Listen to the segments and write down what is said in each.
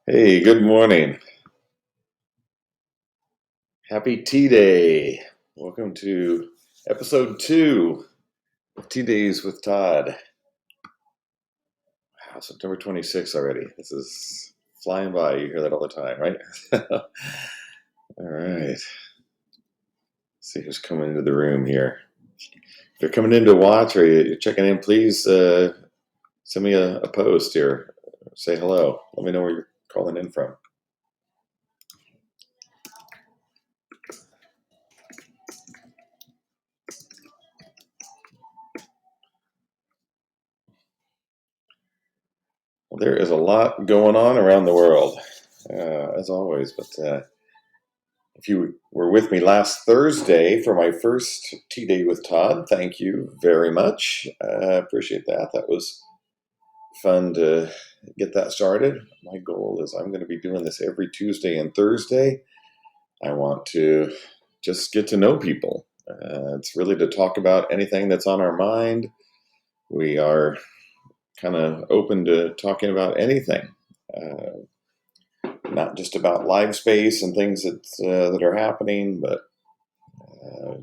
Hey, good morning. Happy Tea Day. Welcome to episode 2 of Tea Days with Todd. Wow, September 26th already. This is flying by. You hear that all the time, right? All right. See who's coming into the room here. If you're coming in to watch or you're checking in, please send me a post here. Say hello. Let me know where you're calling in from. Well, there is a lot going on around the world, as always, but if you were with me last Thursday for my first Tea Day with Todd, thank you very much. I appreciate that. That was fun to get that started. My goal is I'm going to be doing this every Tuesday and Thursday. I want to just get to know people. It's really to talk about anything that's on our mind. We are kind of open to talking about anything. Not just about live space and things that are happening, but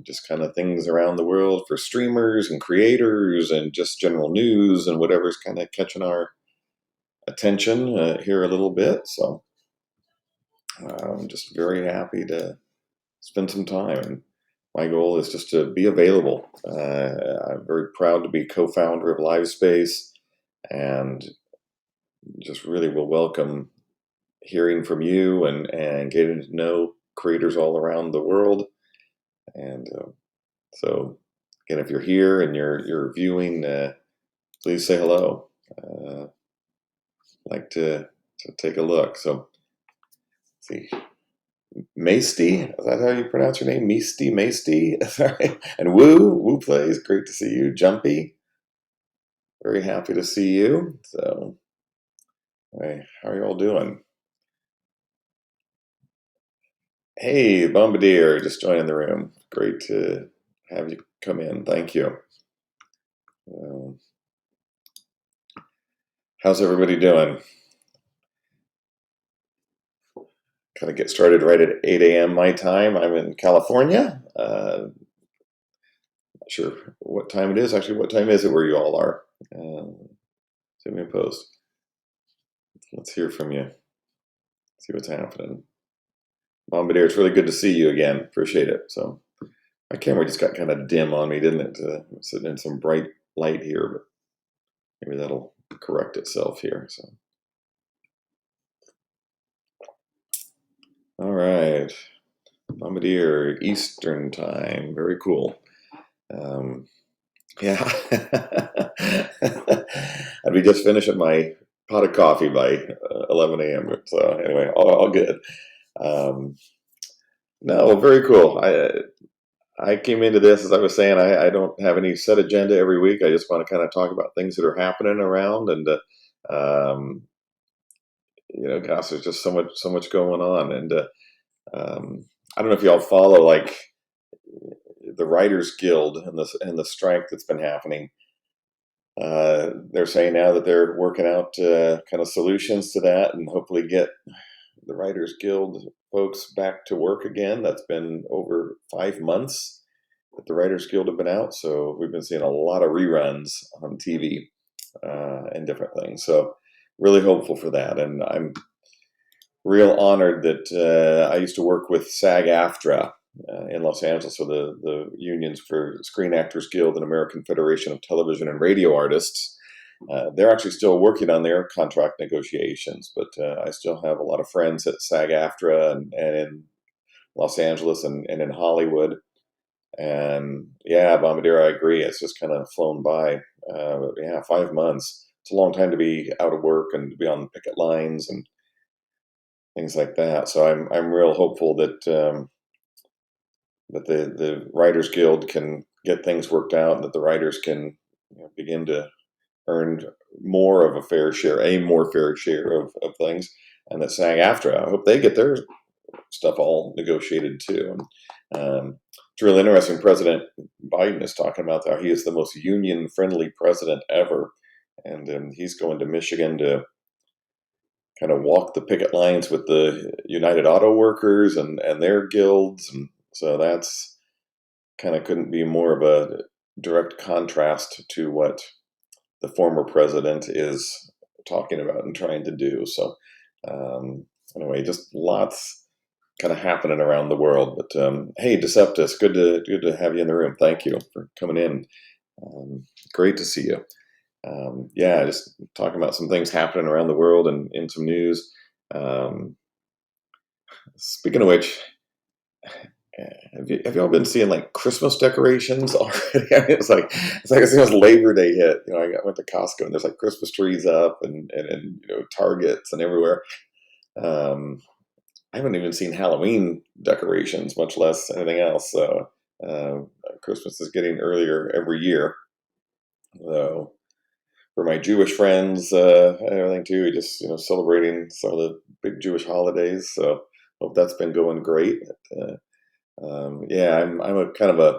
just kind of things around the world for streamers and creators and just general news and whatever's kind of catching our attention here a little bit. So I'm just very happy to spend some time. And my goal is just to be available. I'm very proud to be co-founder of LiveSpace and just really will welcome hearing from you and getting to know creators all around the world. And so again, if you're here and you're viewing, please say hello. Like to take a look. So, let's see, Masty, is that how you pronounce your name? Masty. Sorry. And Woo plays. Great to see you. Jumpy, very happy to see you. So, hey, how are you all doing? Hey, Bombardier, just joining the room. Great to have you come in. Thank you. Um, how's everybody doing? Kind of get started right at 8 a.m. my time. I'm in California. Not sure what time it is. Actually, what time is it where you all are? Send me a post. Let's hear from you. See what's happening. Bombardier, it's really good to see you again. Appreciate it. So my camera just got kind of dim on me, didn't it? Sitting in some bright light here, but maybe that'll correct itself here. So, all right, Bombardier, Eastern time. Very cool. Yeah, I'd be just finishing my pot of coffee by 11 a.m. So anyway, all good. Um, no, very cool. I came into this, as I was saying, I don't have any set agenda every week. I just want to kind of talk about things that are happening around, and um, gosh, there's just so much going on, and I don't know if y'all follow like the Writers Guild and the strike that's been happening. They're saying now that they're working out kind of solutions to that, and hopefully get the Writers Guild folks back to work again. That's been over 5 months that the Writers Guild have been out, so we've been seeing a lot of reruns on TV and different things. So really hopeful for that, and I'm real honored that I used to work with SAG-AFTRA in Los Angeles, so the unions for Screen Actors Guild and American Federation of Television and Radio Artists. They're actually still working on their contract negotiations, but I still have a lot of friends at SAG-AFTRA and in Los Angeles and in Hollywood. And yeah, Bombardier, I agree. It's just kind of flown by. But yeah, 5 months. It's a long time to be out of work and to be on the picket lines and things like that. So I'm real hopeful that that the Writers Guild can get things worked out, and that the writers can begin to earn more of a more fair share of things, and that SAG-AFTRA, I hope they get their stuff all negotiated too. And, it's really interesting. President Biden is talking about how he is the most union-friendly president ever, and he's going to Michigan to kind of walked the picket lines with the United Auto Workers and their guilds, and so that's kind of couldn't be more of a direct contrast to what the former president is talking about and trying to do. So um, anyway, just lots kind of happening around the world. But hey, Deceptus, good to have you in the room. Thank you for coming in. Great to see you. Yeah, just talking about some things happening around the world and in some news. Um, Speaking of which, have you all been seeing like Christmas decorations already? I mean, it's like as soon as Labor Day hit, I went to Costco and there's like Christmas trees up and Targets and everywhere. Um, I haven't even seen Halloween decorations, much less anything else. So uh, Christmas is getting earlier every year. So for my Jewish friends and everything too, just celebrating some of the big Jewish holidays. So hope that's been going great. Uh, yeah, I'm a kind of a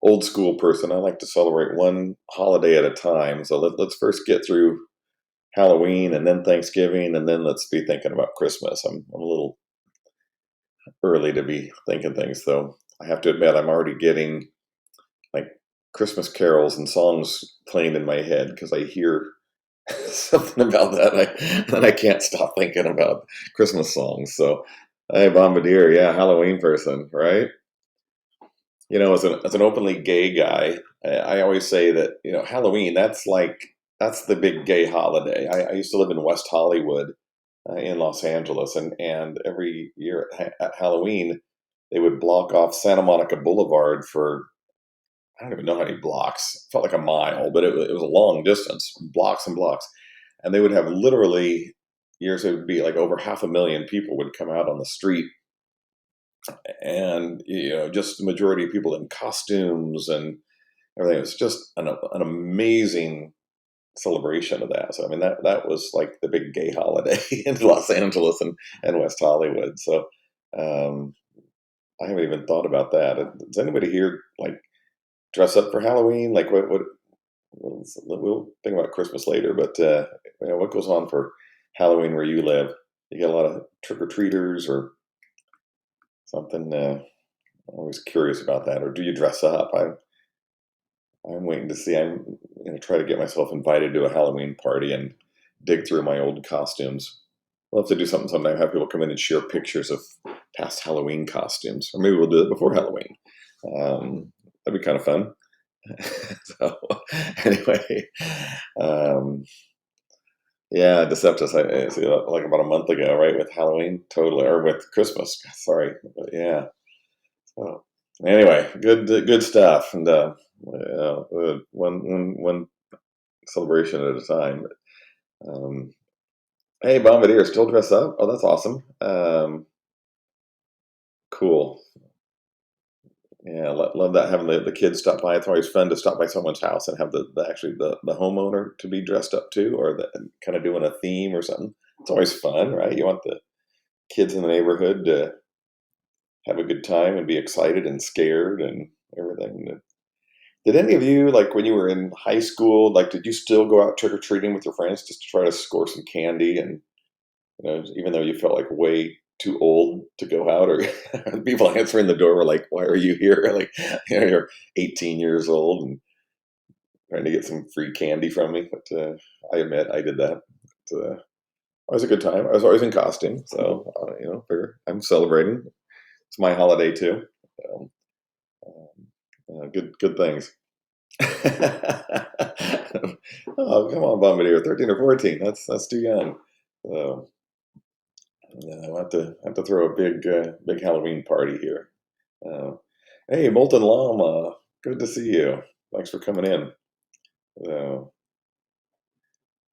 old school person. I like to celebrate one holiday at a time. So let's first get through Halloween and then Thanksgiving, and then let's be thinking about Christmas. I'm a little early to be thinking things, though. I have to admit, I'm already getting like Christmas carols and songs playing in my head because I hear something about that. I can't stop thinking about Christmas songs. So, hey, Bombardier, yeah, Halloween person, right? As an openly gay guy, I always say that Halloween. That's the big gay holiday. I used to live in West Hollywood, in Los Angeles, and every year at Halloween, they would block off Santa Monica Boulevard for I don't even know how many blocks. It felt like a mile, but it was a long distance, blocks and blocks. And they would have literally years. It would be like over 500,000 people would come out on the street, and just the majority of people in costumes and everything. It was just an amazing celebration of that. So I mean that was like the big gay holiday in Los Angeles and West Hollywood. So um, I haven't even thought about that. Does anybody here like dress up for Halloween? Like what we'll think about Christmas later, but what goes on for Halloween where you live? You get a lot of trick or treaters or something. I'm always curious about that. Or do you dress up? I'm waiting to see. I'm going to try to get myself invited to a Halloween party and dig through my old costumes. We'll have to do something sometime. Have people come in and share pictures of past Halloween costumes, or maybe we'll do it before Halloween. That'd be kind of fun. So anyway, um, yeah, Deceptus. I see like about a month ago, right, with Halloween, totally, or with Christmas. Sorry, but yeah. So anyway, good stuff, and one celebration at a time. Um, hey, Bombardier, still dress up? Oh, that's awesome. Cool. Yeah, love that having the kids stop by. It's always fun to stop by someone's house and have the homeowner to be dressed up too, or kind of doing a theme or something. It's always fun, right? You want the kids in the neighborhood to have a good time and be excited and scared and everything. Did any of you, like when you were in high school, like did you still go out trick or treating with your friends just to try to score some candy? And even though you felt like way too old to go out, or people answering the door were like, "Why are you here?" Like you're 18 years old and trying to get some free candy from me. But I admit I did that. It was a good time. I was always in costume, so figure I'm celebrating. It's my holiday too. Um, good things. Oh, come on, Bombardier, 13 or 14. That's too young. So yeah, I'll have to throw a big Halloween party here. Uh, hey, Molten Llama, good to see you. Thanks for coming in. Uh,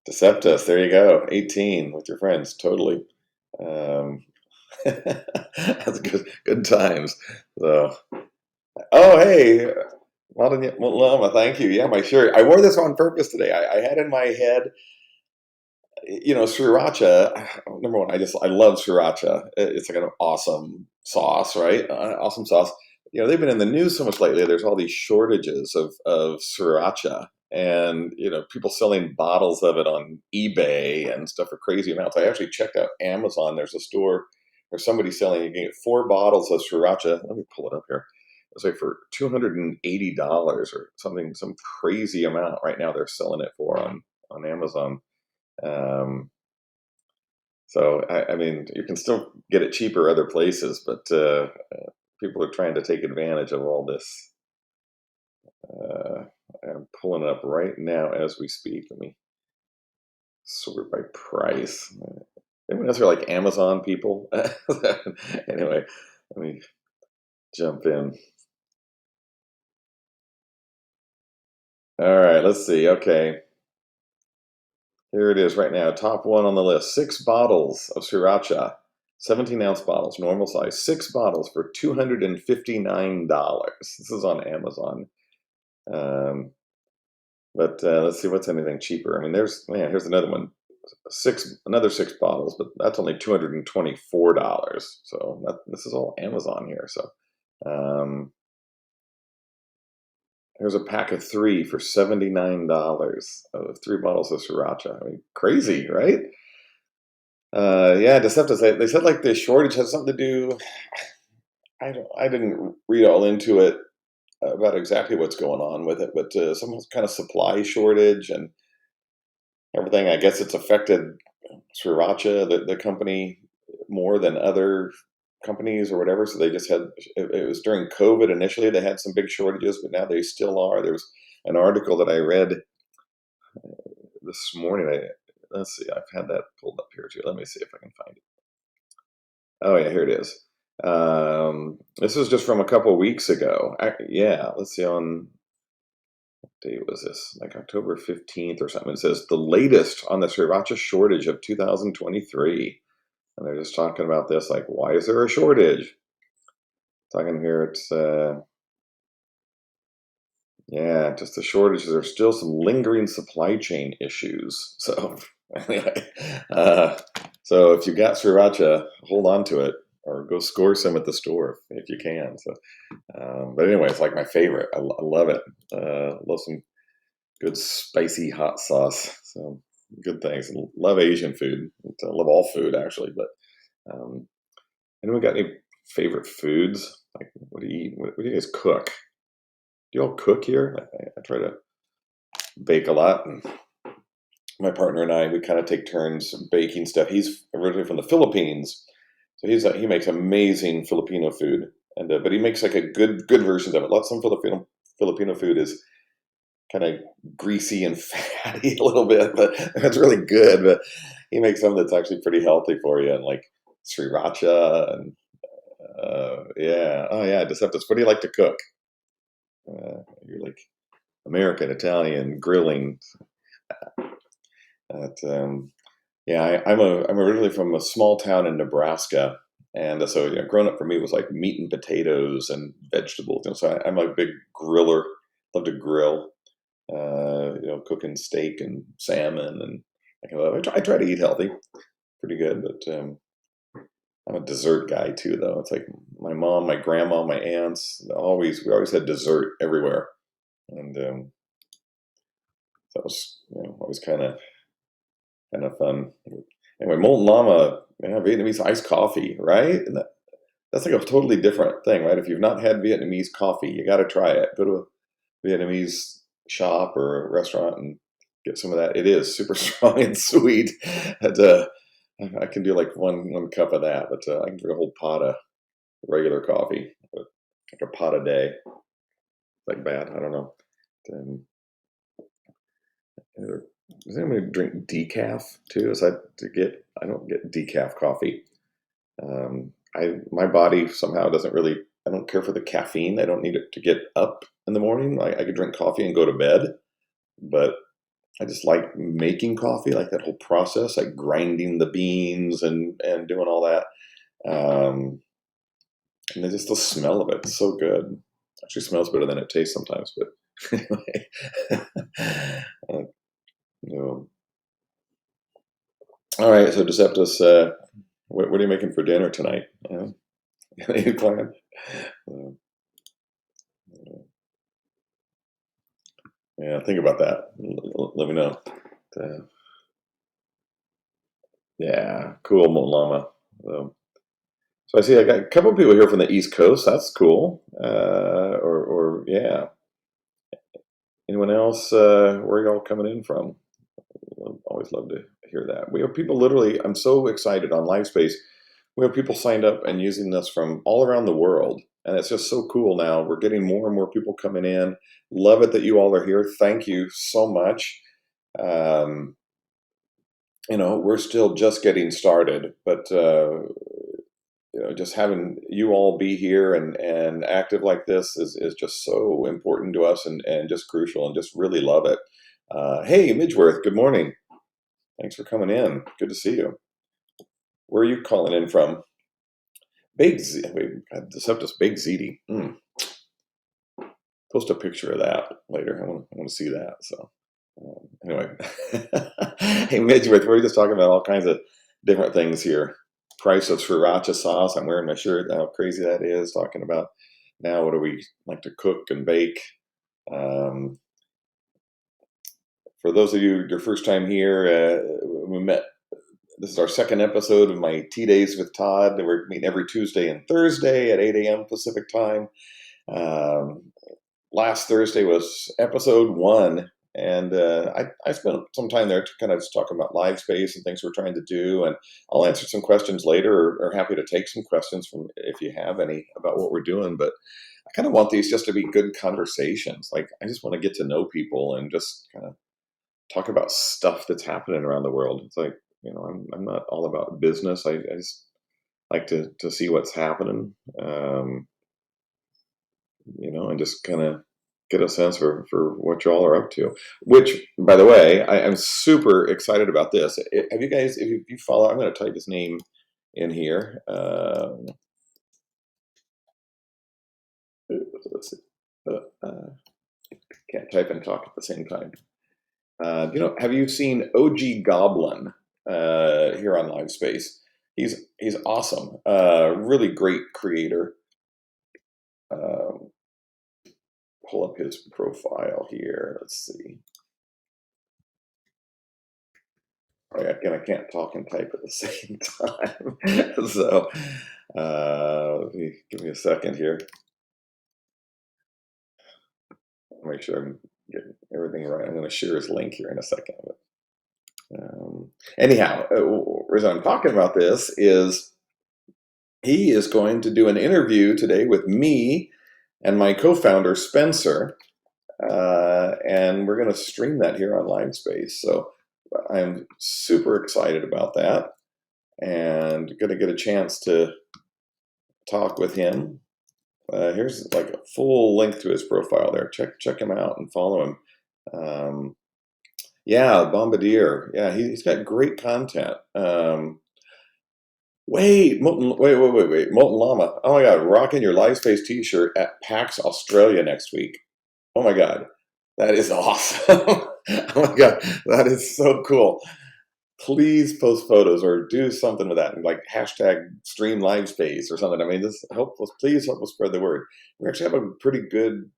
Deceptus, there you go. 18 with your friends, totally. Um, that's good times. So, oh, hey, Molten Llama, thank you. Yeah, my shirt. I wore this on purpose today. I had in my head sriracha. Number one, I love sriracha. It's like an awesome sauce, right? Awesome sauce. They've been in the news so much lately. There's all these shortages of sriracha, and people selling bottles of it on eBay and stuff for crazy amounts. I actually checked out Amazon. There's a store or somebody selling. You can get 4 bottles of sriracha. Let me pull it up here. It's like for $280 or something, some crazy amount right now. They're selling it for on Amazon. Um, so I mean, you can still get it cheaper other places, but people are trying to take advantage of all this. I'm pulling it up right now as we speak. Let me sort by price. Anyone else are like Amazon people? Anyway, let me jump in. All right, let's see. Okay, here it is right now. Top one on the list. 6 bottles of sriracha, 17-ounce bottles, normal size. 6 bottles for $259. This is on Amazon. But let's see what's anything cheaper. I mean, here's another one. Another 6 bottles, but that's only $224. So this is all Amazon here. So here's a pack of 3 for $79 of 3 bottles of sriracha. I mean, crazy, right? Yeah, Deceptive. They said like the shortage has something to do. I didn't read all into it about exactly what's going on with it, but some kind of supply shortage and everything. I guess it's affected Sriracha, the company, more than other companies or whatever. So they just had, it was during COVID initially, they had some big shortages, but now they still are. There was an article that I read this morning. Let's see, I've had that pulled up here too. Let me see if I can find it. Oh yeah, here it is. This is just from a couple weeks ago. Yeah, let's see, on what day was this? Like October 15th or something. It says the latest on the sriracha shortage of 2023. And they're just talking about this, like, why is there a shortage? Talking here, it's yeah, just the shortages. There's still some lingering supply chain issues. So anyway, so if you got sriracha, hold on to it, or go score some at the store if you can. So, but anyway, it's like my favorite. I love it. Love some good spicy hot sauce. So good things. Love Asian food. I love all food actually, but. Anyone got any favorite foods? Like, what do you eat? What do you guys cook? Do you all cook here? I try to bake a lot, and my partner and we kind of take turns baking stuff. He's originally from the Philippines, so he makes amazing Filipino food, and but he makes like a good versions of it. Some Filipino food is kind of greasy and fatty a little bit, but it's really good. But he makes some that's actually pretty healthy for you, and like sriracha and yeah. Oh, yeah. Deceptus. What do you like to cook? You're like American, Italian, grilling. Yeah, I'm originally from a small town in Nebraska, and so growing up for me was like meat and potatoes and vegetables. So I'm a big griller. Love to grill. Cooking steak and salmon and I try to eat healthy, pretty good, but I'm a dessert guy too, though. It's like my mom, my grandma, my aunts. We always had dessert everywhere, and that was always kind of fun. Anyway, Molten Llama, Vietnamese iced coffee, right? And that's like a totally different thing, right? If you've not had Vietnamese coffee, you got to try it. Go to a Vietnamese shop or a restaurant and get some of that. It is super strong and sweet. And, I can do like one cup of that, but I can drink a whole pot of regular coffee, but like a pot a day. Like bad, I don't know. Um, does anybody drink decaf too? I don't get decaf coffee. My body somehow doesn't really. I don't care for the caffeine. I don't need it to get up in the morning. I could drink coffee and go to bed, but I just like making coffee, like that whole process, like grinding the beans and doing all that. Um, and just the smell of it, it's so good. Actually, smells better than it tastes sometimes. But anyway, uh, you know. All right. So Deceptus, what are you making for dinner tonight? Any plan? Uh, Yeah, think about that. Let me know. Uh, yeah, cool, Molten Llama. So I see I got a couple of people here from the East Coast. That's cool. Or yeah. Anyone else? Where are y'all coming in from? Always love to hear that. We have people literally. I'm so excited on LiveSpace. We have people signed up and using this from all around the world, and it's just so cool. Now we're getting more and more people coming in. Love it that you all are here. Thank you so much. Um, we're still just getting started, but just having you all be here and active like this is just so important to us and just crucial and just really love it. Hey, Midgeworth, good morning. Thanks for coming in. Good to see you. Where are you calling in from? Wait, Deceptus Big Ziti. Post a picture of that later. I want to see that. So anyway, hey Midgeworth, we're just talking about all kinds of different things here. Price of sriracha sauce. I'm wearing my shirt. How crazy that is. Talking about now, what do we like to cook and bake? Um, for those of you your first time here, we met. This is our second episode of my Tea Days with Todd. We're meeting every Tuesday and Thursday at 8 a.m. Pacific time. Um, Last Thursday was episode 1, and I spent some time there to kind of just talk about live space and things we're trying to do, and I'll answer some questions later, or happy to take some questions from if you have any about what we're doing. But I kind of want these just to be good conversations. Like, I just want to get to know people and just kind of talk about stuff that's happening around the world. It's like, I'm not all about business. I just like to see what's happening. And just kind of get a sense for what y'all are up to. Which, by the way, I'm super excited about this. Have you guys, if you follow, I'm going to type his name in here. Let's see. Can't type and talk at the same time. Have you seen OG Goblin here on LiveSpace? He's awesome. Really great creator. Um, Pull up his profile here. Let's see. Again, I can't talk and type at the same time. So, give me a second here. I'll make sure I'm getting everything right. I'm going to share his link here in a second. Anyhow, the reason I'm talking about this is he is going to do an interview today with me and my co-founder, Spencer. And we're going to stream that here on LiveSpace. So I'm super excited about that and going to get a chance to talk with him. Here's like a full link to his profile there. Check him out and follow him. Yeah, Bombardier. Yeah, he's got great content. Wait, Molten Llama. Oh my God, rocking your LiveSpace t-shirt at PAX Australia next week. Oh my God, that is awesome. Oh my God, that is so cool. Please post photos or do something with that, like hashtag stream live space or something. I mean, please help us spread the word. We actually have a pretty good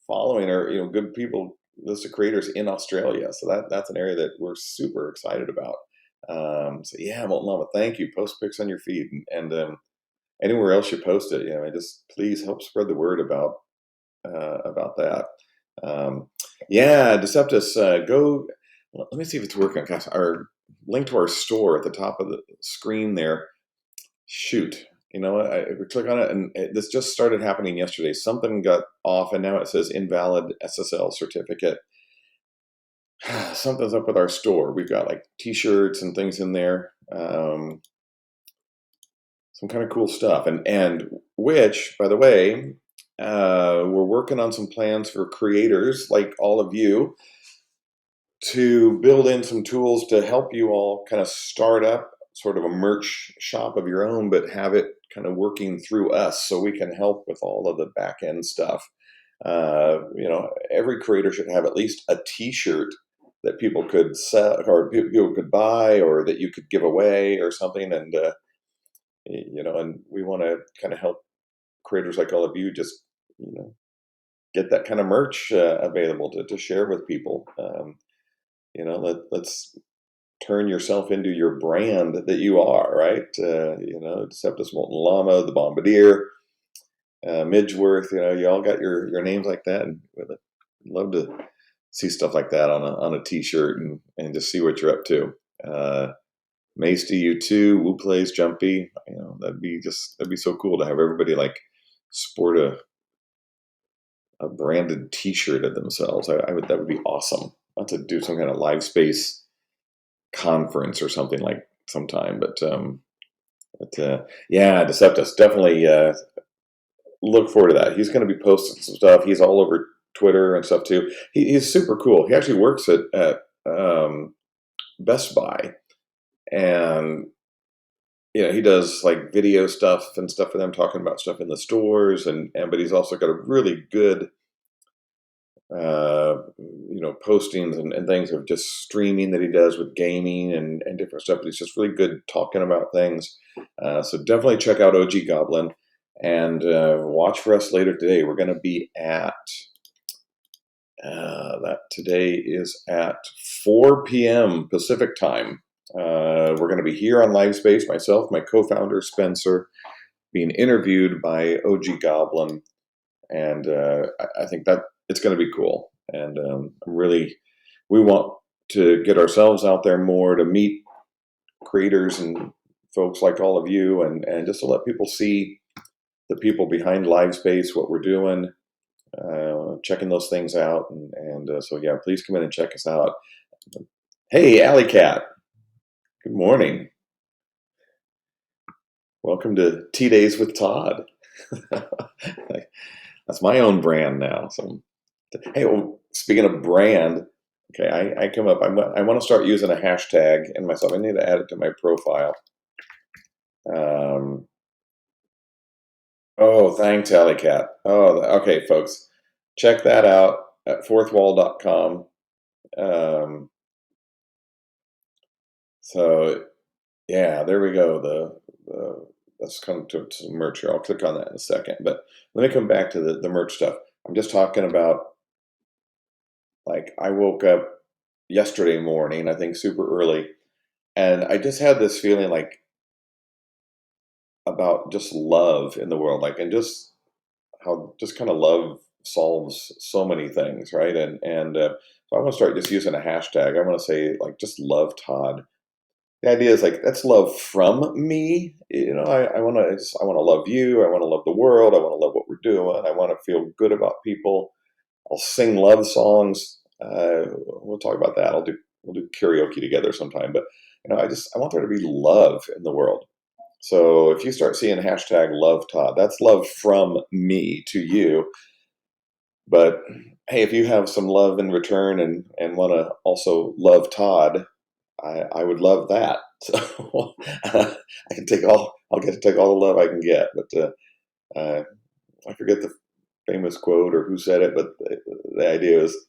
following, or good people, list of creators in Australia. So that's an area that we're super excited about. So yeah, Molten Lava, thank you. Post pics on your feed, and anywhere else you post it. Just please help spread the word about that. Yeah, Deceptus, go. Let me see if it's working. Gosh, our link to our store at the top of the screen there. Shoot, we click on it, and this just started happening yesterday. Something got off, and now it says invalid SSL certificate. Something's up with our store. We've got like T-shirts and things in there. Some kind of cool stuff, and which, by the way, we're working on some plans for creators like all of you to build in some tools to help you all kind of start up sort of a merch shop of your own, but have it kind of working through us so we can help with all of the back end stuff. Every creator should have at least a t-shirt that people could sell, or people could buy, or that you could give away or something. And we want to kind of help creators like all of you just, get that kind of merch available to share with people. Let's turn yourself into your brand that you are, right? Deceptus Molten Llama, the Bombardier, Midgeworth. You all got your names like that, and we'd love to see stuff like that on a T-shirt and just see what you're up to. Mace to you too. Woo plays Jumpy. That'd be so cool to have everybody like sport a branded T-shirt of themselves. That would be awesome. I'll have to do some kind of live space conference or something like sometime. But yeah, Deceptus, definitely look forward to that. He's going to be posting some stuff. He's all over Twitter and stuff too. He's super cool. He actually works at Best Buy, and he does like video stuff and stuff for them, talking about stuff in the stores, but he's also got a really good postings and things of just streaming that he does with gaming and different stuff. But he's just really good talking about things. So definitely check out OG Goblin and watch for us later today. We're going to be at that today is at 4 p.m. Pacific time. We're going to be here on Live Space, myself, my co-founder Spencer, being interviewed by OG Goblin, and I think that it's going to be cool. And we want to get ourselves out there more to meet creators and folks like all of you, and just to let people see the people behind Live Space, what we're doing, checking those things out, and so yeah, please come in and check us out. Hey, Alley Cat. Good morning. Welcome to Tea Days with Todd. That's my own brand now. So, hey, speaking of brand, okay, I come up. I want to start using a hashtag in myself. I need to add it to my profile. Oh, thanks, Alley Cat. Oh, okay, folks, check that out at fourthwall.com. So yeah, there we go. Let's come to some merch here. I'll click on that in a second. But let me come back to the merch stuff. I'm just talking about, like, I woke up yesterday morning, I think super early, and I just had this feeling like about just love in the world, like, and just how just kind of love solves so many things, right? So I want to start just using a hashtag. I want to say like just love Todd. The idea is like that's love from me. I want to love you. I want to love the world. I want to love what we're doing. I want to feel good about people. I'll sing love songs. We'll talk about that. We'll do karaoke together sometime. But I want there to be love in the world. So if you start seeing hashtag love Todd, that's love from me to you. But hey, if you have some love in return and want to also love Todd, I would love that. So I can take I'll get to take all the love I can get. But I forget the famous quote or who said it, but the idea is,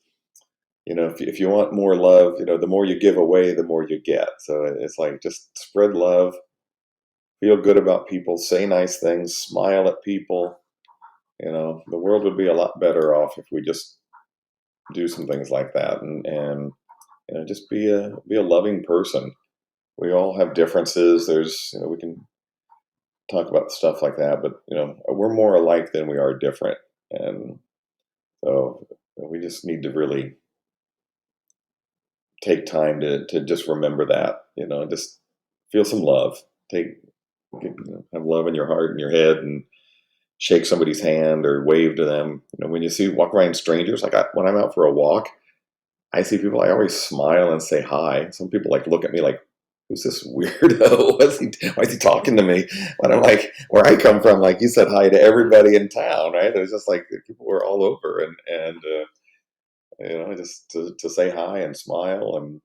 if you want more love, the more you give away, the more you get. So it's like just spread love, feel good about people, say nice things, smile at people. The world would be a lot better off if we just do some things like that and just be a loving person. We all have differences. We can talk about stuff like that, but we're more alike than we are different, and so we just need to really take time to just remember that. Just feel some love. Have love in your heart and your head, and shake somebody's hand or wave to them. When you walk around strangers, like when I'm out for a walk, I see people, I always smile and say hi. Some people like look at me like, who's this weirdo? Why is he talking to me? But I'm like, where I come from, like you said hi to everybody in town, right? There's just like people were all over, and just to say hi and smile, and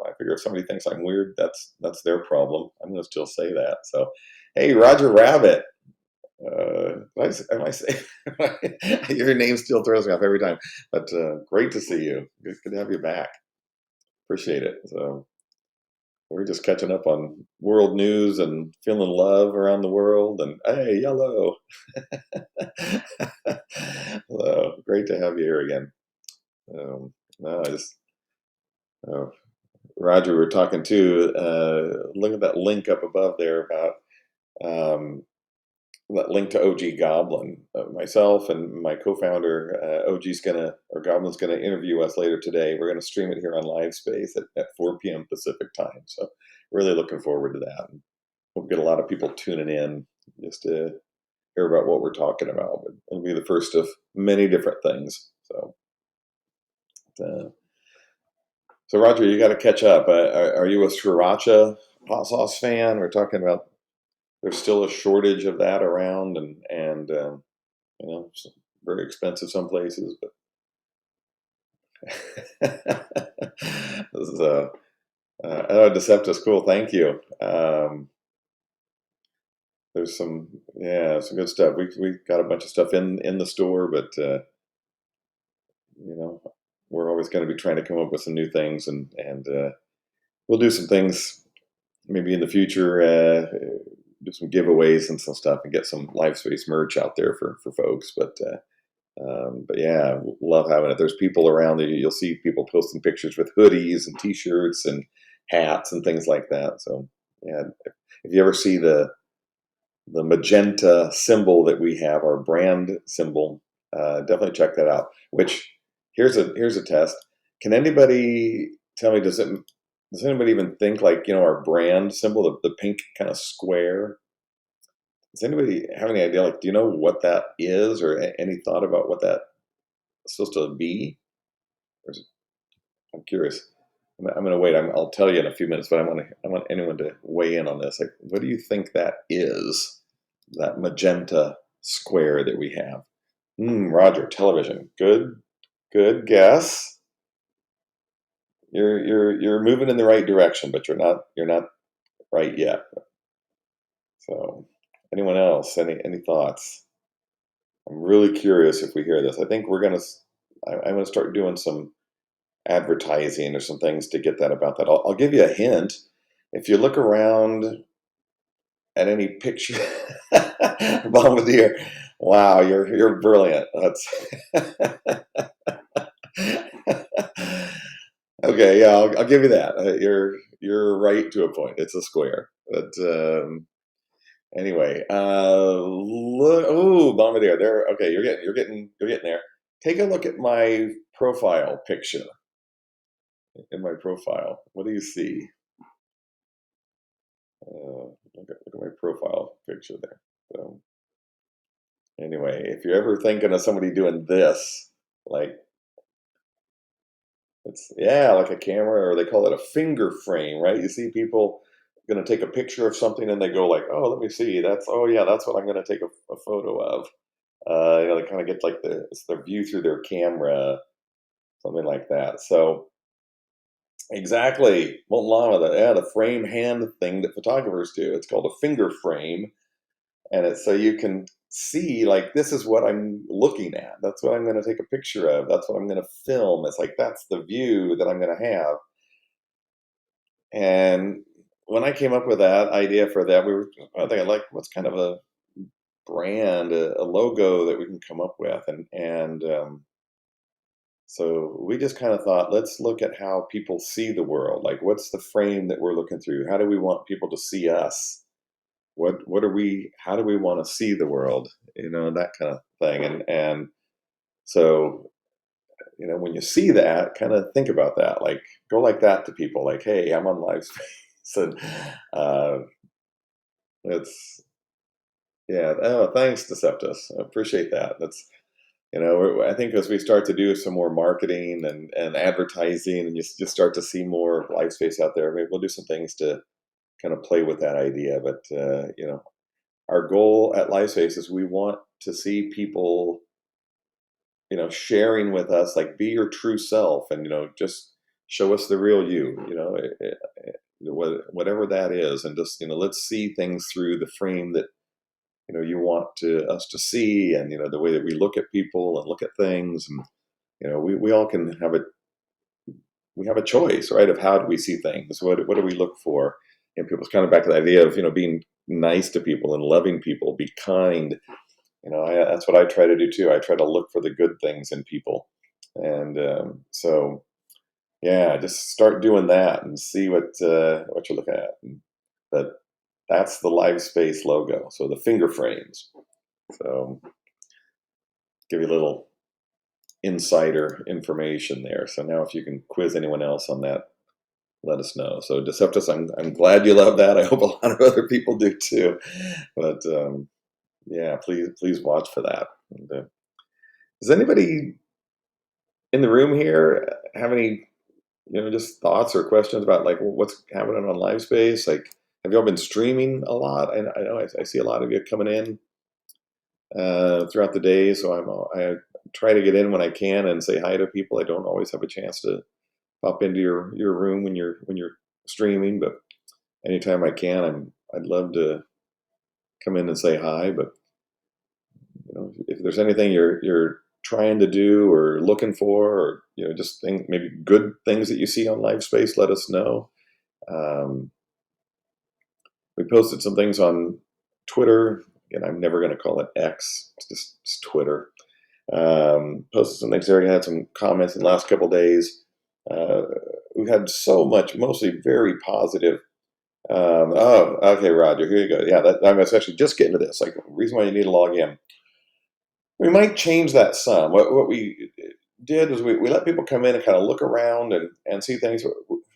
I figure if somebody thinks I'm weird, that's their problem. I'm gonna still say that. So, hey, Roger Rabbit. Am I saying your name still throws me off every time? But great to see you. Good to have you back. Appreciate it. So, we're just catching up on world news and feeling love around the world. And hey, yellow. So great to have you here again. No, I just uh, Roger, we were talking too. Look at that link up above there about um, that link to OG Goblin. Myself and my co-founder, OG's gonna or Goblin's gonna interview us later today. We're gonna stream it here on Live Space at 4 p.m. Pacific time. So really looking forward to that. And we'll get a lot of people tuning in just to hear about what we're talking about. But it'll be the first of many different things. Uh, so Roger, you got to catch up. Are you a sriracha hot sauce fan? We're talking about there's still a shortage of that around, and it's very expensive some places. But this is Deceptus, cool. Thank you. There's some good stuff. We got a bunch of stuff in the store, but you know, we're always going to be trying to come up with some new things, and we'll do some things maybe in the future. Do some giveaways and some stuff, and get some live space merch out there for folks. But yeah, love having it. There's people around that you'll see people posting pictures with hoodies and T-shirts and hats and things like that. So yeah, if you ever see the magenta symbol that we have, our brand symbol, definitely check that out. Which here's a test. Can anybody tell me? Does anybody even think like our brand symbol, the pink kind of square? Does anybody have any idea? Like, do you know what that is, or any thought about what that is supposed to be? Or I'm curious. I'm going to wait. I'll tell you in a few minutes, but I want anyone to weigh in on this. Like, what do you think that is? That magenta square that we have. Roger, television. Good guess. You're moving in the right direction, but you're not right yet. So, anyone else? Any thoughts? I'm really curious if we hear this. I think I'm gonna start doing some advertising or some things to get that about that. I'll give you a hint. If you look around at any picture, Bombardier, wow, you're brilliant. That's okay. Yeah, I'll give you that. You're right to a point. It's a square. But anyway, look. Oh, Bombardier. There. Okay, you're getting there. Take a look at my profile picture. In my profile, what do you see? Look at my profile picture there. So anyway, if you're ever thinking of somebody doing this, like like a camera, or they call it a finger frame, right? You see people going to take a picture of something and they go like, oh, let me see. Oh yeah, that's what I'm going to take a photo of. They kind of get like it's the view through their camera, something like that. So exactly, molten lava, the frame hand thing that photographers do. It's called a finger frame, and it's so you can see like this is what I'm looking at. That's what I'm going to take a picture of. That's what I'm going to film. It's like that's the view that I'm going to have. And when I came up with that idea for that, I think I like what's kind of a brand, a logo that we can come up with, and so we just kind of thought, let's look at how people see the world. Like, what's the frame that we're looking through? How do we want people to see us? What are we? How do we want to see the world? That kind of thing. And so when you see that, kind of think about that. Like, go like that to people. Like, hey, I'm on live space, and uh, it's yeah. Oh, thanks, Deceptus. I appreciate that. I think as we start to do some more marketing and advertising, and you just start to see more live space out there, maybe we'll do some things to kind of play with that idea. But our goal at live space is we want to see people, sharing with us, like, be your true self, and just show us the real you. Whatever that is, and just let's see things through the frame that you want us to see, and the way that we look at people and look at things, and we all can have we have a choice, right, of how do we see things? What do we look for in people? It's kind of back to the idea of being nice to people and loving people, be kind. That's what I try to do too. I try to look for the good things in people, and so yeah, just start doing that and see what you're looking at. But that's the Live Space logo. So the finger frames. So give you a little insider information there. So now if you can quiz anyone else on that, let us know. So Deceptus, I'm glad you love that. I hope a lot of other people do too. But yeah, please watch for that. And, does anybody in the room here have any just thoughts or questions about like what's happening on Live Space? Like, have y'all been streaming a lot? I know I see a lot of you coming in throughout the day, so I try to get in when I can and say hi to people. I don't always have a chance to pop into your room when you're streaming, but anytime I can, I'd love to come in and say hi. But if there's anything you're trying to do or looking for, or just maybe good things that you see on Live Space, let us know. Um, we posted some things on Twitter, and I'm never going to call it X. It's Twitter. Posted some things there. We had some comments in the last couple of days. We've had so much, mostly very positive. Oh, okay, Roger, here you go. Yeah, I was actually just getting to this. Like, the reason why you need to log in. We might change that some. What we did was we let people come in and kind of look around and see things.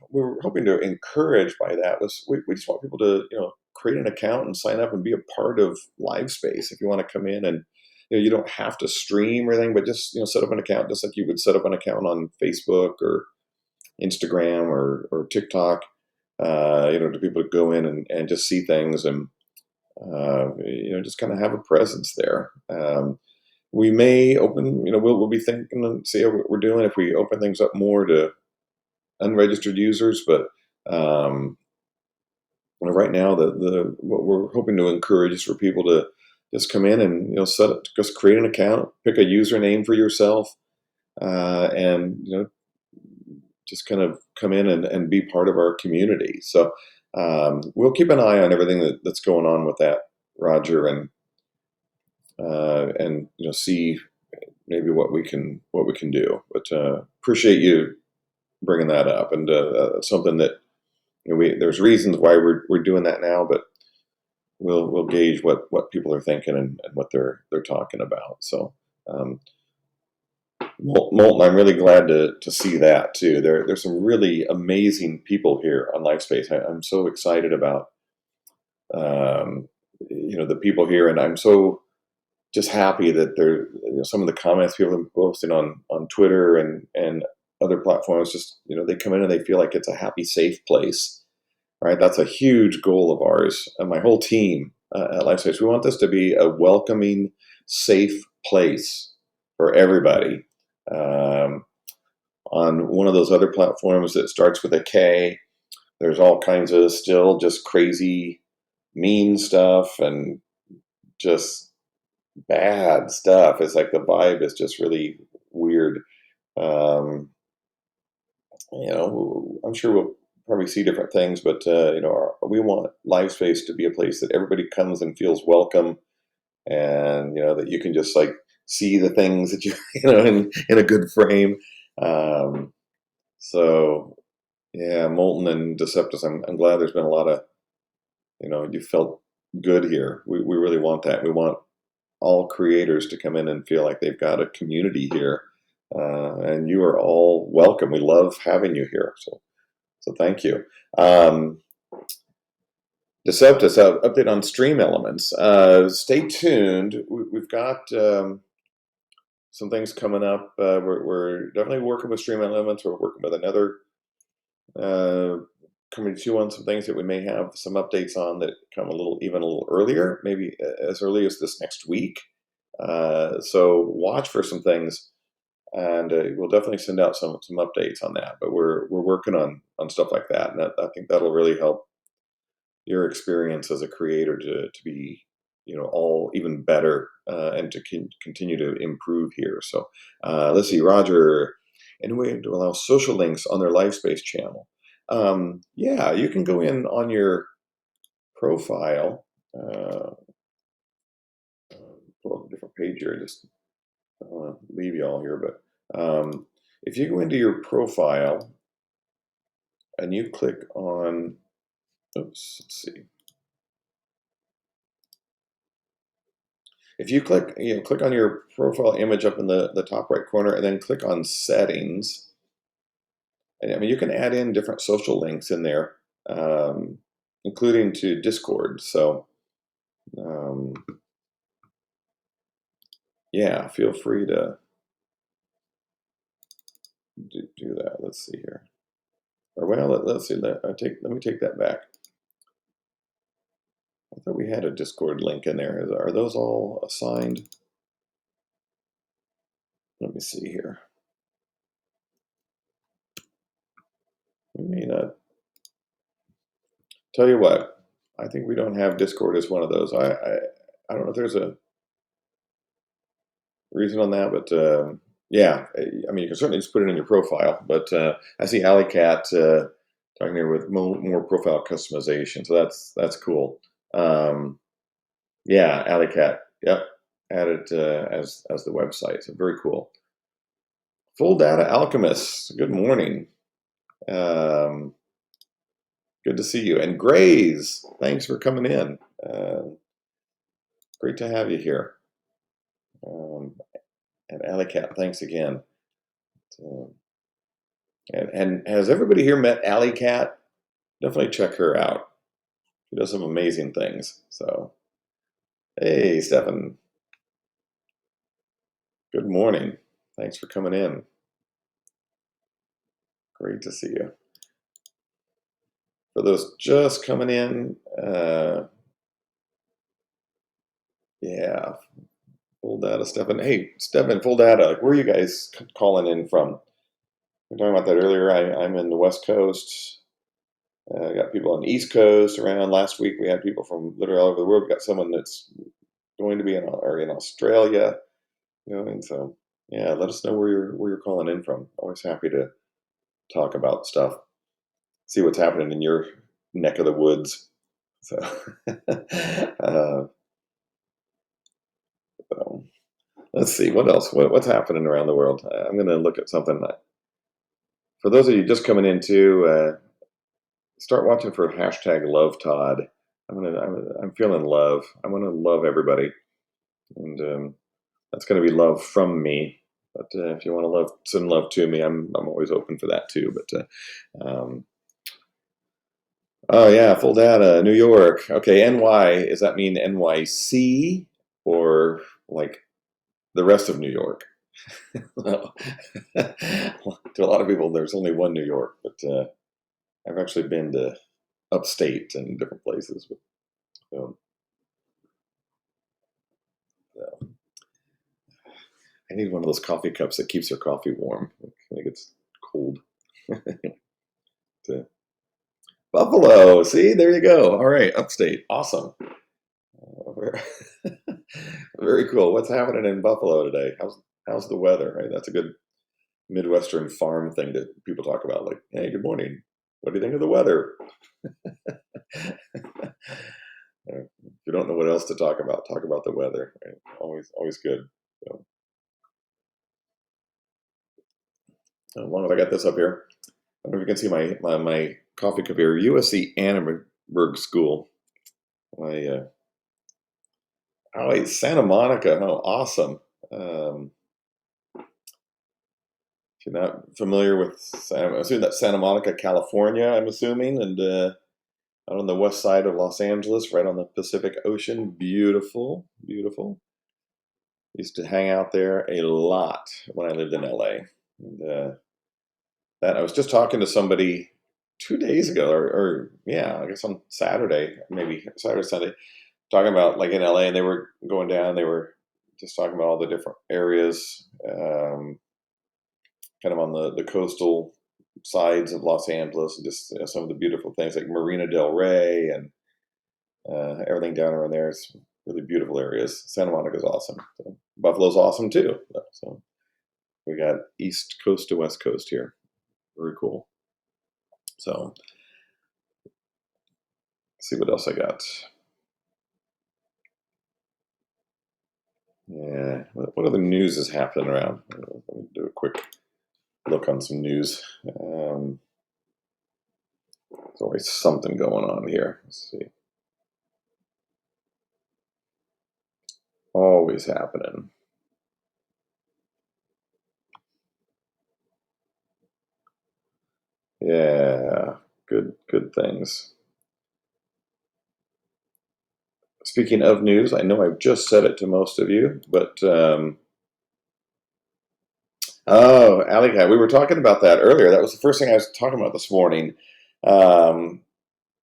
We were hoping to encourage by that was we just want people to create an account and sign up and be a part of Live Space. If you want to come in and you don't have to stream or anything, but just set up an account just like you would set up an account on Facebook or Instagram or TikTok. To people to go in and just see things and just kind of have a presence there. We may open, we'll be thinking and see how we're doing if we open things up more to unregistered users. But right now, the what we're hoping to encourage is for people to just come in and just create an account, pick a username for yourself, and just kind of come in and be part of our community. So we'll keep an eye on everything that's going on with that, Roger, and see maybe what we can do. But appreciate you bringing that up, and something that there's reasons why we're doing that now, but we'll gauge what people are thinking and what they're talking about. So Molten, I'm really glad to see that too. There's some really amazing people here on LifeSpace. I'm so excited about the people here, and I'm so just happy that there some of the comments people have posted on Twitter and other platforms. Just they come in and they feel like it's a happy, safe place. Right, that's a huge goal of ours and my whole team at LifeSpace. We want this to be a welcoming, safe place for everybody. On one of those other platforms that starts with a K, there's all kinds of still just crazy, mean stuff and just bad stuff. It's like the vibe is just really weird. Um, I'm sure we'll probably see different things, but we want Live Space to be a place that everybody comes and feels welcome, and that you can just like see the things that you in a good frame. Um, so yeah, Molten and Deceptus, I'm glad there's been a lot of you felt good here. We really want that. We want all creators to come in and feel like they've got a community here, and you are all welcome. We love having you here. So thank you. Deceptus, update on Stream Elements. Stay tuned. We've got some things coming up. We're definitely working with Stream Elements. We're working with another coming to on some things that we may have some updates on that come even a little earlier, maybe as early as this next week. So watch for some things, and we'll definitely send out some updates on that. But we're working on stuff like that, and I think that'll really help your experience as a creator to be all even better, and to continue to improve here. So let's see, Roger. any way to allow social links on their LiveSpace channel. Yeah, you can go in on your profile. Pull up a different page here. Just don't want to leave you all here, but if you go into your profile and you click on, oops, let's see. If you click on your profile image up in the top right corner, and then click on settings. And I mean, you can add in different social links in there, including to Discord. So, yeah, feel free to do that. Let's see here. Or well, let's see. Let me take that back. I thought we had a Discord link in there. Are those all assigned? Let me see here. We may not. Tell you what, I think we don't have Discord as one of those. I don't know if there's a reason on that, but yeah, I mean, you can certainly just put it in your profile. But I see Alley Cat talking there with more profile customization, so that's cool. Yeah, Alley Cat, yep, added as the website. So very cool. Full Data Alchemist, good morning. Good to see you. And Grays, thanks for coming in. Great to have you here. And Alley Cat, thanks again. And has everybody here met Alley Cat? Definitely check her out. She does some amazing things. So, hey, Stefan. Good morning. Thanks for coming in. Great to see you. For those just coming in, yeah, full data, Stefan. Hey, Stefan, full data. Where are you guys calling in from? We were talking about that earlier. I'm in the West Coast. I got people on the East Coast around. Last week we had people from literally all over the world. We got someone that's going to be in Australia, and so yeah, let us know where you're calling in from. Always happy to talk about stuff, see what's happening in your neck of the woods. So, so let's see what else. What's happening around the world? I'm going to look at something. For those of you just coming in too, start watching for hashtag Love Todd. I'm feeling love. I want to love everybody, and that's going to be love from me. But if you want to send love to me, I'm always open for that too. But oh yeah, full data, New York. Okay, NY. Does that mean NYC or like the rest of New York? To a lot of people, there's only one New York, but I've actually been to upstate and different places. But, so, I need one of those coffee cups that keeps your coffee warm. I think it's cold. Buffalo. See, there you go. All right, upstate. Awesome. Very cool. What's happening in Buffalo today? How's the weather? Right, that's a good Midwestern farm thing that people talk about. Like, hey, good morning. What do you think of the weather? If you don't know what else to talk about the weather. Right? Always good. So, as long as I got this up here, I don't know if you can see my coffee cup here. USC Annenberg School. My oh, wait, Santa Monica. Oh, awesome. If you're not familiar with, I'm assuming that's Santa Monica, California, I'm assuming, and out on the west side of Los Angeles, right on the Pacific Ocean. Beautiful, beautiful. Used to hang out there a lot when I lived in LA. And that I was just talking to somebody 2 days ago, or yeah, I guess on Saturday, maybe Saturday, Sunday, talking about like in LA, and they were going down. They were just talking about all the different areas, kind of on the coastal sides of Los Angeles, and just some of the beautiful things like Marina del Rey and everything down around there is really beautiful areas. Santa Monica is awesome. So Buffalo's awesome too. So We got East Coast to West Coast here. Very cool. So, let's see what else I got. Yeah, what other news is happening around? Let me do a quick look on some news. There's always something going on here. Let's see. Always happening. Yeah, good things. Speaking of news, I know I've just said it to most of you, but oh, Alley Cat, we were talking about that earlier. That was the first thing I was talking about this morning. Um,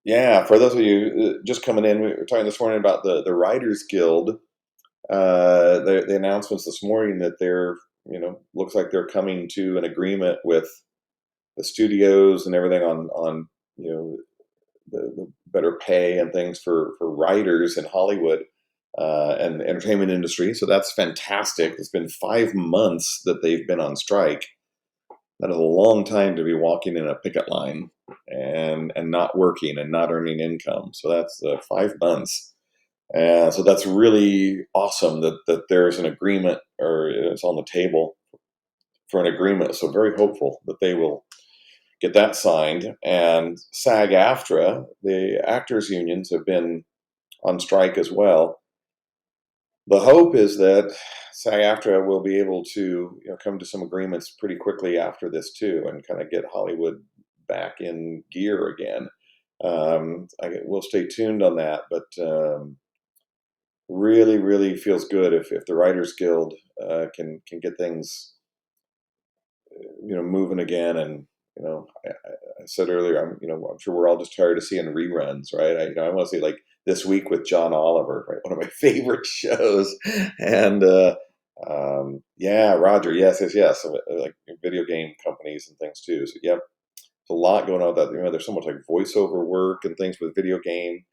yeah, for those of you just coming in, we were talking this morning about the Writers Guild. The announcements this morning that they're, looks like they're coming to an agreement with the studios and everything on the better pay and things for writers in Hollywood and the entertainment industry. So that's fantastic. It's been 5 months that they've been on strike. That is a long time to be walking in a picket line and not working and not earning income. So that's 5 months. And so that's really awesome that there's an agreement, or it's on the table for an agreement. So very hopeful that they will get that signed. And SAG-AFTRA, the actors unions, have been on strike as well. The hope is that SAG-AFTRA will be able to come to some agreements pretty quickly after this too, and kind of get Hollywood back in gear again. We'll stay tuned on that, but really, really feels good if the Writers Guild can get things moving again. And I said earlier, I'm sure we're all just tired of seeing reruns, right? I want to see like This Week with John Oliver, right? One of my favorite shows. And yeah, Roger, yes, like video game companies and things too. So yep, there's a lot going on with that. There's so much like voiceover work and things with video game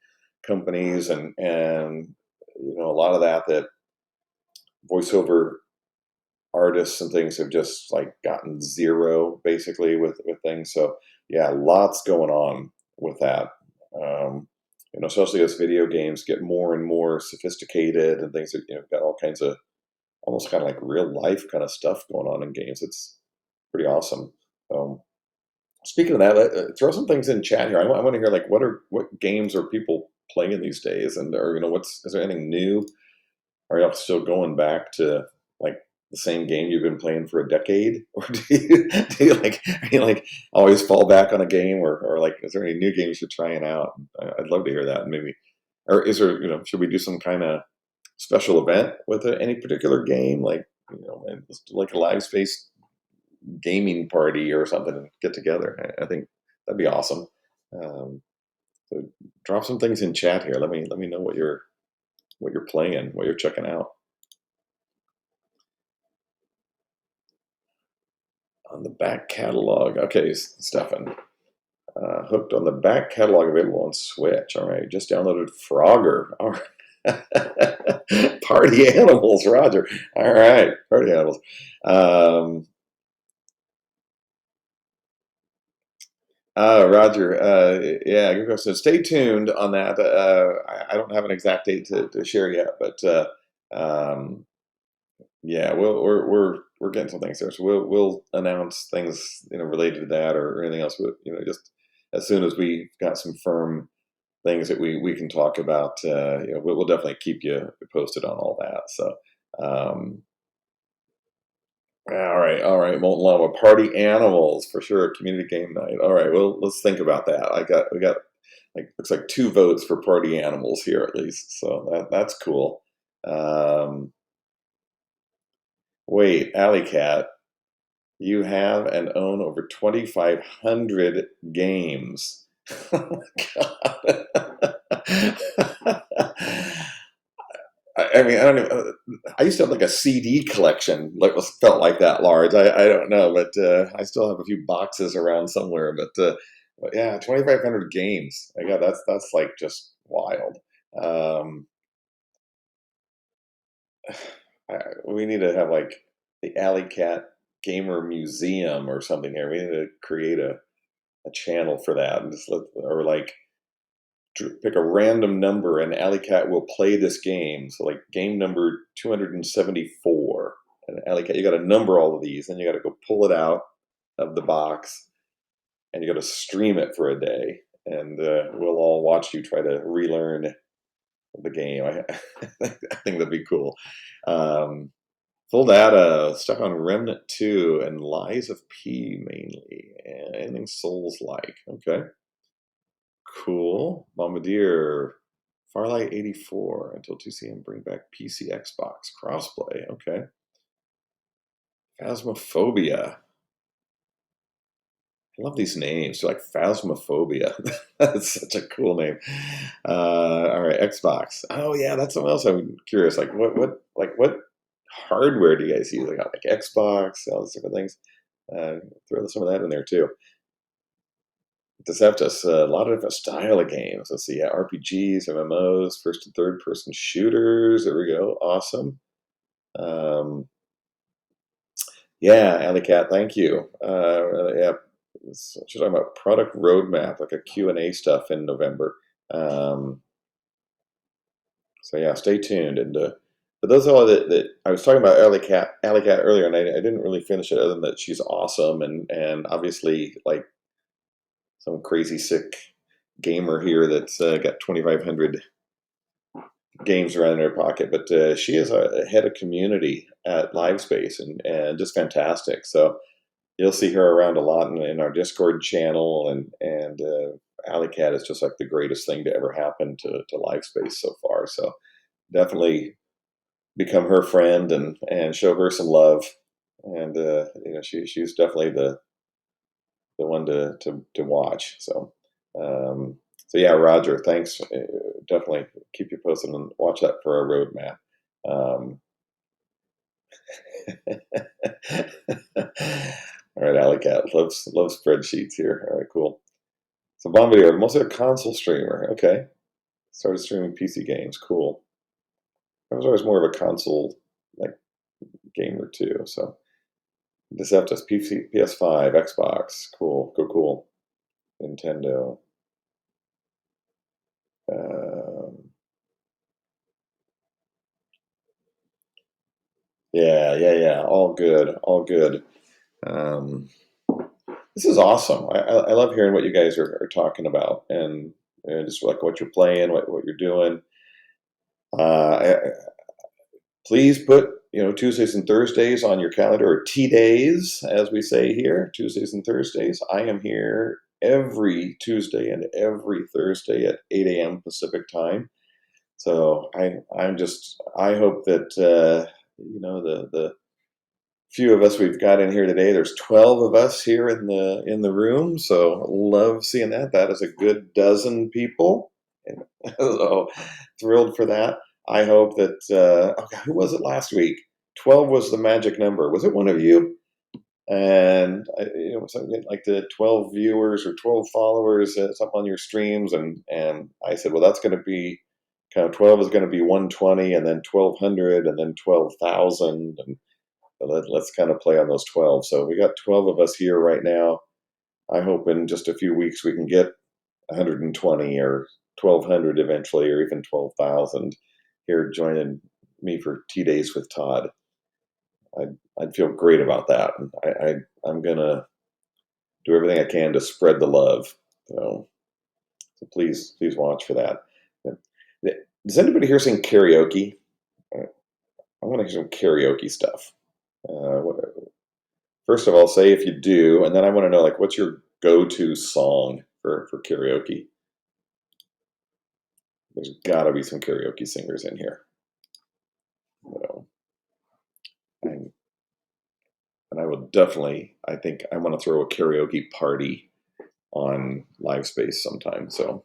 companies, and a lot of that voiceover artists and things have just like gotten zero basically with things. So yeah, lots going on with that. Um, Especially as video games get more and more sophisticated and things that got all kinds of almost kind of like real life kind of stuff going on in games. It's pretty awesome. Um, Speaking of that, throw some things in chat here. I want to hear like what games are people playing these days, and or is there anything new? Are y'all still going back to like the same game you've been playing for a decade, or do you like always fall back on a game, or like is there any new games you're trying out? I'd love to hear that. Maybe, or is there should we do some kind of special event with any particular game, like and just like a live space gaming party or something and get together? I think that'd be awesome. Um, so drop some things in chat here. Let me know what you're playing, what you're checking out. On the back catalog. Okay, Stefan. Hooked on the back catalog available on Switch. All right, just downloaded Frogger. All right. Party Animals, Roger. All right, Party Animals. Roger, yeah, good question. Stay tuned on that. I don't have an exact date to share yet, but um, yeah, we're getting some things there, so we'll announce things related to that or anything else. Just as soon as we got some firm things that we can talk about, we'll definitely keep you posted on all that. So, all right, Molten Lava Party Animals for sure. Community game night. All right, well let's think about that. We got like looks like 2 votes for Party Animals here at least, so that's cool. Um, Wait, Alley Cat. You have and own over 2,500 games. Oh my God. I mean, I don't even. I used to have like a CD collection, like was felt like that large. I don't know, but I still have a few boxes around somewhere. But yeah, 2,500 games. I got that's like just wild. Um, we need to have like the Alley Cat gamer museum or something here. We need to create a channel for that, and just or like pick a random number, and Alley Cat will play this game. So like game number 274, and Alley Cat, you got to number all of these, and you got to go pull it out of the box, and you got to stream it for a day, and we'll all watch you try to relearn the game. I think that'd be cool. Um, Full data, stuck on Remnant 2 and Lies of P mainly. And anything Souls-like. Okay. Cool. Bombardier. Farlight 84 until 2CM bring back PC Xbox crossplay. Okay. Phasmophobia. I love these names. They're like Phasmophobia. That's such a cool name. All right, Xbox. Oh yeah, that's something else I'm curious. Like what hardware do you guys use? Like Xbox, all these different things. Throw some of that in there too. Deceptus, a lot of different style of games. Let's see, yeah, RPGs, MMOs, first and third person shooters. There we go. Awesome. Um, yeah, Alley Cat, thank you. Yeah, she's talking about product roadmap, like a Q&A stuff in November. So yeah, stay tuned. And but those are all that I was talking about Alley Cat earlier, and I didn't really finish it other than that she's awesome, and obviously like some crazy sick gamer here that's got 2,500 games around in her pocket. But she is a head of community at Livespace, and just fantastic. So you'll see her around a lot in our Discord channel, and Alley Cat is just like the greatest thing to ever happen to Livespace so far. So definitely become her friend and show her some love. And she's definitely the one to watch. So yeah, Roger, thanks. Definitely keep you posted and watch that for our roadmap. All right, Alley Cat loves spreadsheets here. All right, cool. So Bombardier, mostly a console streamer. Okay, started streaming PC games. Cool. I was always more of a console like gamer too. So Deceptus, PC, PS5, Xbox. Cool, cool. Nintendo. Yeah. All good. Um, this is awesome. I love hearing what you guys are talking about, and just like what you're playing, what you're doing. Please put Tuesdays and Thursdays on your calendar, or T days, as we say here. Tuesdays and Thursdays. I am here every Tuesday and every Thursday at 8 a.m. Pacific time. So I hope that the few of us we've got in here today. There's 12 of us here in the room, so love seeing that. That is a good dozen people, and so thrilled for that. I hope that who was it last week? 12 was the magic number. Was it one of you? And something like the 12 viewers or 12 followers, something on your streams, and I said, well, that's going to be kind of 12 is going to be 120, and then 1,200, and then 12,000, and let's kind of play on those 12. So we got 12 of us here right now. I hope in just a few weeks we can get 120 or 1,200 eventually, or even 12,000 here joining me for Tea Days with Todd. I'd feel great about that. I'm gonna do everything I can to spread the love. So please watch for that. Does anybody here sing karaoke? I want to hear some karaoke stuff. First of all, say if you do, and then I want to know, like, what's your go-to song for karaoke? There's got to be some karaoke singers in here. And I will definitely, I think I want to throw a karaoke party on Livespace sometime. So,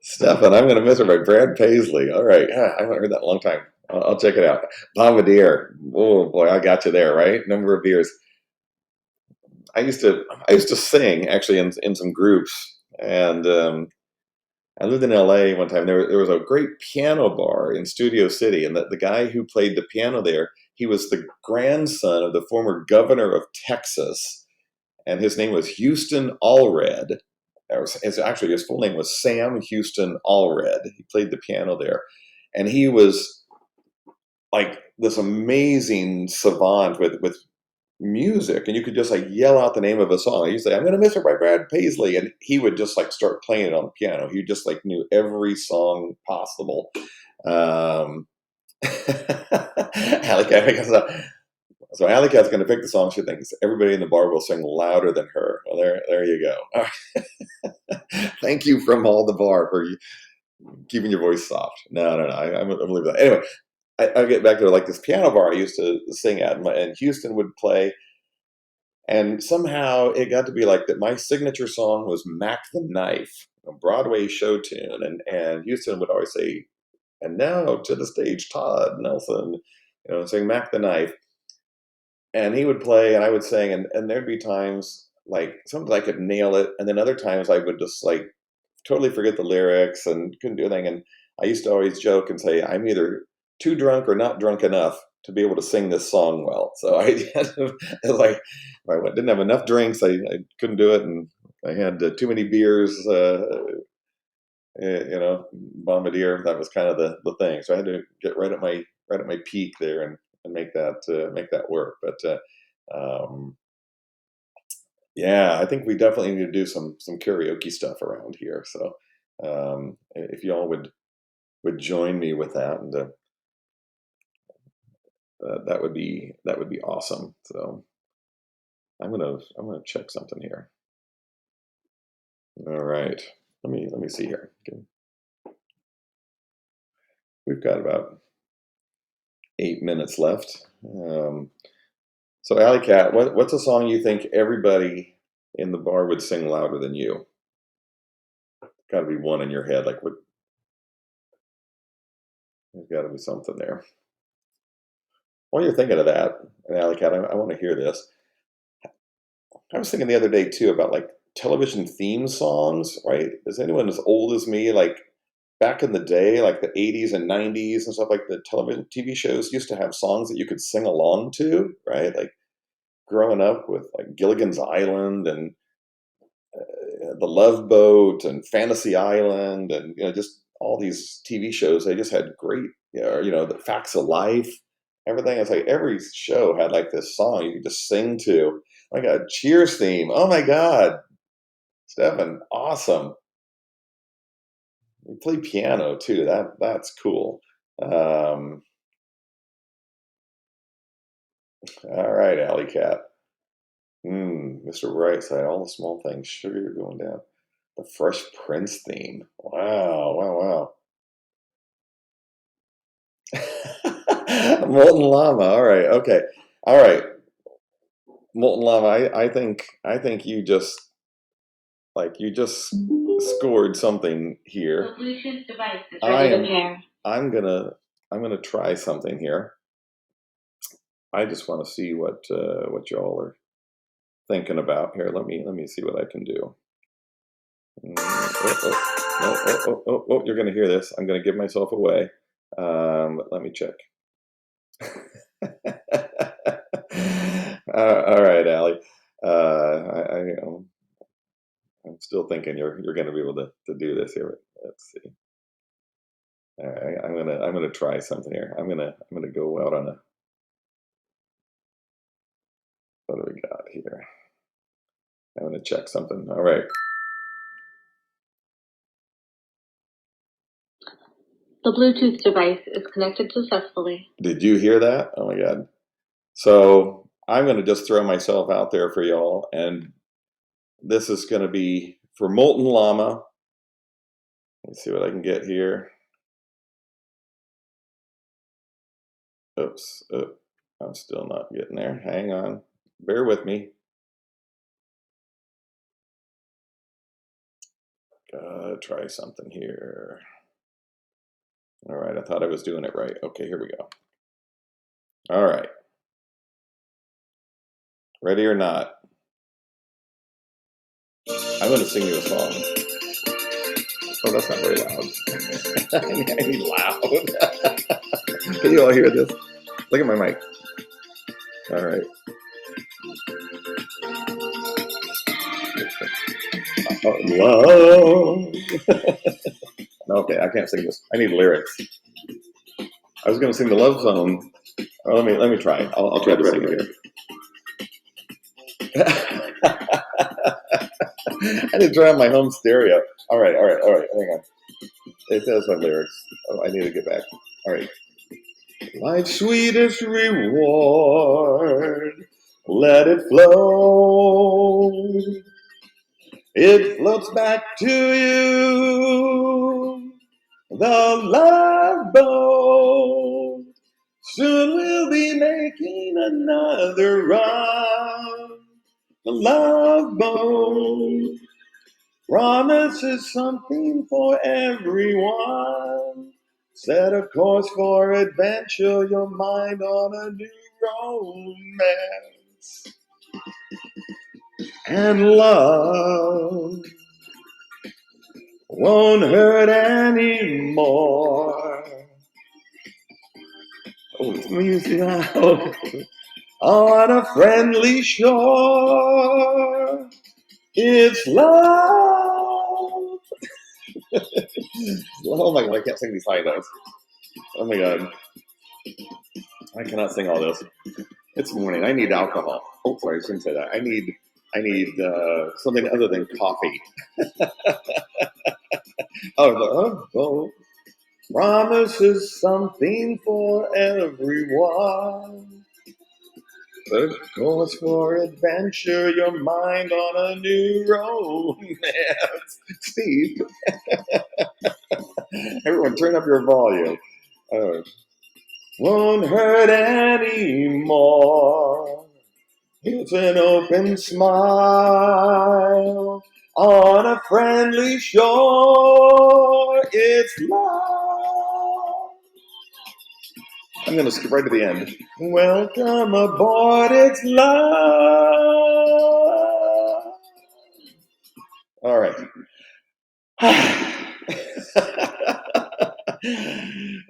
Stefan, I'm going to miss her by Brad Paisley. All right. I haven't heard that in a long time. I'll check it out. Bombardier. Oh boy, I got you there, right? Number of years. I used to sing actually in some groups, and I lived in LA one time. There was a great piano bar in Studio City, and the guy who played the piano there, he was the grandson of the former governor of Texas, and his name was Houston Allred. Actually, his full name was Sam Houston Allred. He played the piano there, and he was like this amazing savant with music, and you could just like yell out the name of a song. He'd say, "I'm gonna miss her" by Brad Paisley, and he would just like start playing it on the piano. He just like knew every song possible. Um, Alley Cat, so Alley Cat's gonna pick the song she thinks everybody in the bar will sing louder than her. Well, there you go. Thank you from all the bar for keeping your voice soft. No. I'm gonna leave that. Anyway, I get back to like this piano bar I used to sing at, and Houston would play. And somehow it got to be like that. My signature song was "Mac the Knife," a Broadway show tune, and Houston would always say, "And now to the stage, Todd Nelson," saying "Mac the Knife," and he would play, and I would sing, and there'd be times like sometimes I could nail it, and then other times I would just like totally forget the lyrics and couldn't do anything. And I used to always joke and say, "I'm either too drunk or not drunk enough to be able to sing this song well." So I had to, it was like if I didn't have enough drinks, I couldn't do it, and I had too many beers, bombardier. That was kind of the thing. So I had to get right at my peak there and make that work. But yeah, I think we definitely need to do some karaoke stuff around here. So if y'all would join me with that, and that would be awesome. So I'm gonna check something here. All right, let me see here. Okay. We've got about 8 minutes left. So Alley Cat, what's a song you think everybody in the bar would sing louder than you? Got to be one in your head. Like what? There's got to be something there. While you're thinking of that, and Alley Cat, I want to hear this. I was thinking the other day too about like television theme songs, right? Is anyone as old as me, like back in the day, like the 80s and 90s and stuff, like the television TV shows used to have songs that you could sing along to, right? Like growing up with like Gilligan's Island and The Love Boat and Fantasy Island, and just all these TV shows. They just had great, the Facts of Life, everything. It's like every show had like this song you could just sing to. Oh my God, Cheers theme. Oh my God, Stefan, awesome. You play piano too. That's cool. Um, all right, Alley Cat. Mr. Brightside, all the small things. Sugar, you're going down. The Fresh Prince theme. Wow. Molten Llama. All right. Okay. All right. Molten Llama. I think you just scored something here. The Bluetooth device is ready to pair. I'm gonna try something here. I just want to see what y'all are thinking about here. Let me see what I can do. You're gonna hear this. I'm gonna give myself away. Let me check. All right, Allie. I'm still thinking you're going to be able to do this here. Let's see. All right, I'm gonna try something here. I'm gonna go out on a. What do we got here? I'm gonna check something. All right. The Bluetooth device is connected successfully. Did you hear that? Oh my God. So I'm gonna just throw myself out there for y'all, and this is gonna be for Molten Llama. Let's see what I can get here. Oops. I'm still not getting there. Hang on. Bear with me. Try something here. All right. I thought I was doing it right. Okay, here we go. All right. Ready or not? I'm going to sing you a song. Hold that's not very loud. I need loud. Can you all hear this? Look at my mic. All right. Love. Okay, I can't sing this. I need lyrics. I was going to sing the love song. Oh, let me try. I'll try to sing it here. I didn't try on my home stereo. All right. Hang on. It says my lyrics. Oh, I need to get back. All right. Life's sweetest reward, let it flow. It floats back to you, the love boat. Soon we'll be making another run. The love boat promises something for everyone. Set a course for adventure, your mind on a new romance. And love won't hurt anymore. Oh, it's music out on a friendly shore. It's love. Oh my God, I can't sing these high notes. Oh my God, I cannot sing all this. It's morning. I need alcohol. Oh, sorry, I shouldn't say that. I need something other than coffee. Oh, promises something for everyone. The course for adventure, your mind on a new romance. Steve, everyone, turn up your volume. Won't hurt anymore. It's an open smile on a friendly shore. It's love. I'm going to skip right to the end. Welcome aboard, it's love. All right.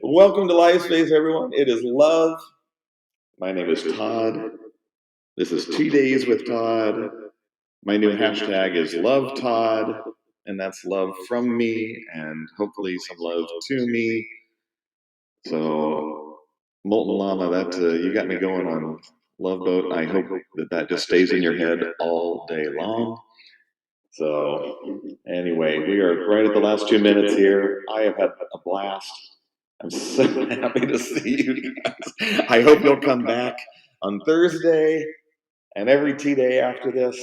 Welcome to Life Space, everyone. It is love. My name is Todd. This is 2 Days with Todd. My new hashtag is Love Todd, and that's love from me and hopefully some love to me. So, Molten Llama, that you got me going on Love Boat. I hope that just stays in your head all day long. So, anyway, we are right at the last 2 minutes here. I have had a blast. I'm so happy to see you guys. I hope you'll come back on Thursday and every T-Day after this.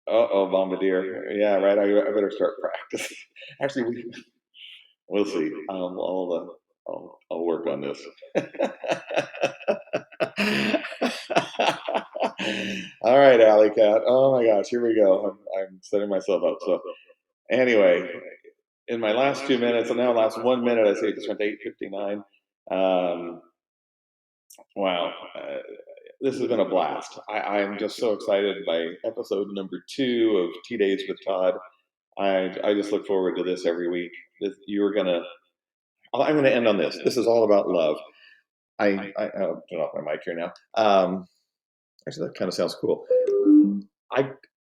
Bombardier. Yeah, right. I better start practicing. Actually, we'll see. I'll work on this. All right, Alley Cat. Oh my gosh, here we go. I'm setting myself up. So anyway, in my last 2 minutes, and now last 1 minute, I see it just went to 8:59. Wow. This has been a blast. I'm just so excited by episode number 2 of Tea Days with Todd. I just look forward to this every week. I'm gonna end on this. This is all about love. I'll turn off my mic here now. Actually, that kind of sounds cool.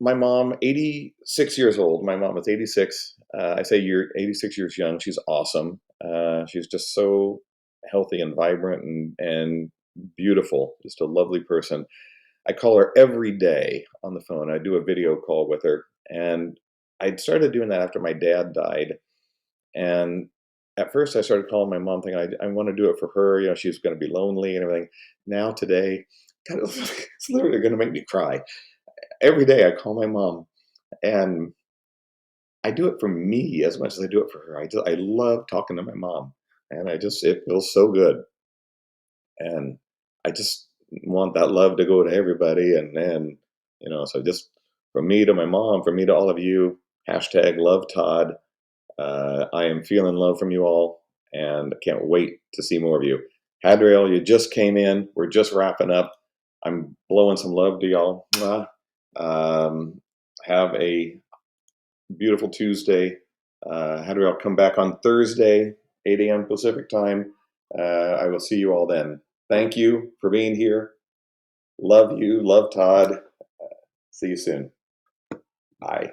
My mom, 86 years old. My mom is 86. I say you're 86 years young. She's awesome. She's just so healthy and vibrant and beautiful. Just a lovely person. I call her every day on the phone. I do a video call with her, and I started doing that after my dad died. And at first, I started calling my mom, thinking I want to do it for her. You know, she's going to be lonely and everything. Now today, God, it's literally going to make me cry. Every day, I call my mom, and I do it for me as much as I do it for her. I love talking to my mom, and it feels so good. And I just want that love to go to everybody. And so just from me to my mom, from me to all of you, hashtag love Todd. I am feeling love from you all, and I can't wait to see more of you. Hadriel, you just came in. We're just wrapping up. I'm blowing some love to y'all. Have a beautiful Tuesday. How do I come back on Thursday, 8 a.m. Pacific time? I will see you all then. Thank you for being here. Love you. Love Todd. See you soon. Bye.